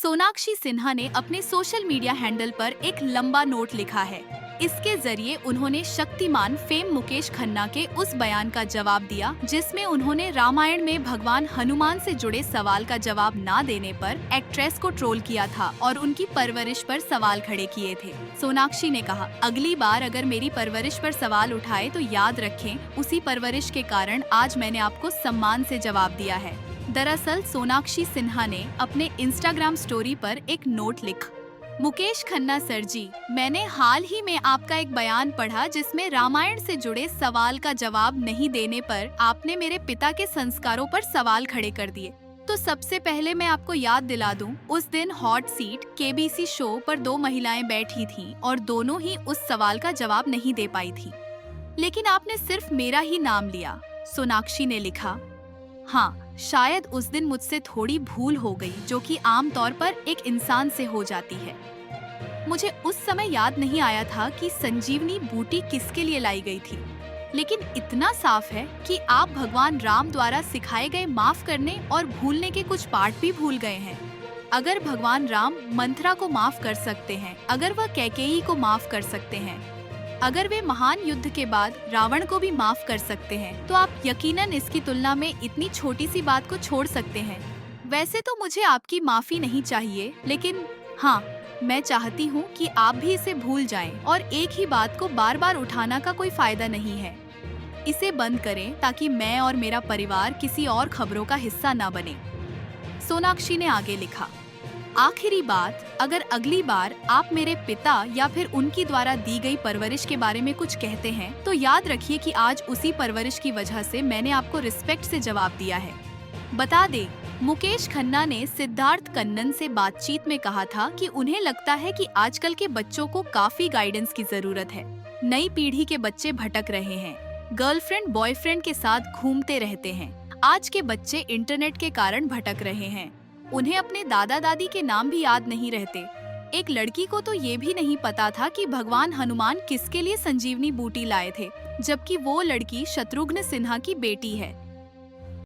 सोनाक्षी सिन्हा ने अपने social media handle पर एक लंबा नोट लिखा है। इसके जरिए उन्होंने शक्तिमान फेम मुकेश खन्ना के उस बयान का जवाब दिया जिसमें उन्होंने रामायण में भगवान हनुमान से जुड़े सवाल का जवाब ना देने पर एक्ट्रेस को ट्रोल किया था और उनकी परवरिश पर सवाल खड़े किए थे। सोनाक्षी ने कहा, अगली बार अगर मेरी परवरिश पर सवाल उठाए तो याद रखें, उसी परवरिश के कारण आज मैंने आपको सम्मान से जवाब दिया है। दरअसल सोनाक्षी सिन्हा ने अपने इंस्टाग्राम स्टोरी पर एक नोट मुकेश खन्ना सर जी, मैंने हाल ही में आपका एक बयान पढ़ा जिसमें रामायण से जुड़े सवाल का जवाब नहीं देने पर आपने मेरे पिता के संस्कारों पर सवाल खड़े कर दिए। तो सबसे पहले मैं आपको याद दिला दूं, उस दिन हॉट सीट केबीसी शो पर 2 महिलाएं बैठी थीं और दोनों ही उस सवाल का जवाब नहीं दे पाई थी, लेकिन आपने सिर्फ मेरा ही नाम लिया। सोनाक्षी ने लिखा, हाँ, शायद उस दिन मुझसे थोड़ी भूल हो गई जो कि आमतौर पर एक इंसान से हो जाती है। मुझे उस समय याद नहीं आया था कि संजीवनी बूटी किसके लिए लाई गई थी, लेकिन इतना साफ है कि आप भगवान राम द्वारा सिखाए गए माफ करने और भूलने के कुछ पाठ भी भूल गए हैं। अगर भगवान राम मंथरा को माफ कर सकते हैं, अगर वह कैकेयी को माफ कर सकते हैं, अगर वे महान युद्ध के बाद रावण को भी माफ कर सकते हैं, तो आप यकीनन इसकी तुलना में इतनी छोटी सी बात को छोड़ सकते हैं। वैसे तो मुझे आपकी माफी नहीं चाहिए, लेकिन हाँ, मैं चाहती हूँ कि आप भी इसे भूल जाएं और एक ही बात को बार बार उठाना का कोई फायदा नहीं है। इसे बंद करें ताकि मैं और मेरा परिवार किसी और खबरों का हिस्सा न बने। सोनाक्षी ने आगे लिखा, आखिरी बात, अगर अगली बार आप मेरे पिता या फिर उनकी द्वारा दी गई परवरिश के बारे में कुछ कहते हैं तो याद रखिए कि आज उसी परवरिश की वजह से मैंने आपको रिस्पेक्ट से जवाब दिया है। बता दें, मुकेश खन्ना ने सिद्धार्थ कन्नन से बातचीत में कहा था कि उन्हें लगता है कि आजकल के बच्चों को काफी गाइडेंस की जरूरत है। नई पीढ़ी के बच्चे भटक रहे हैं, गर्लफ्रेंड बॉयफ्रेंड के साथ घूमते रहते हैं। आज के बच्चे इंटरनेट के कारण भटक रहे हैं, उन्हें अपने दादा दादी के नाम भी याद नहीं रहते। एक लड़की को तो ये भी नहीं पता था कि भगवान हनुमान किसके लिए संजीवनी बूटी लाए थे, जबकि वो लड़की शत्रुघ्न सिन्हा की बेटी है।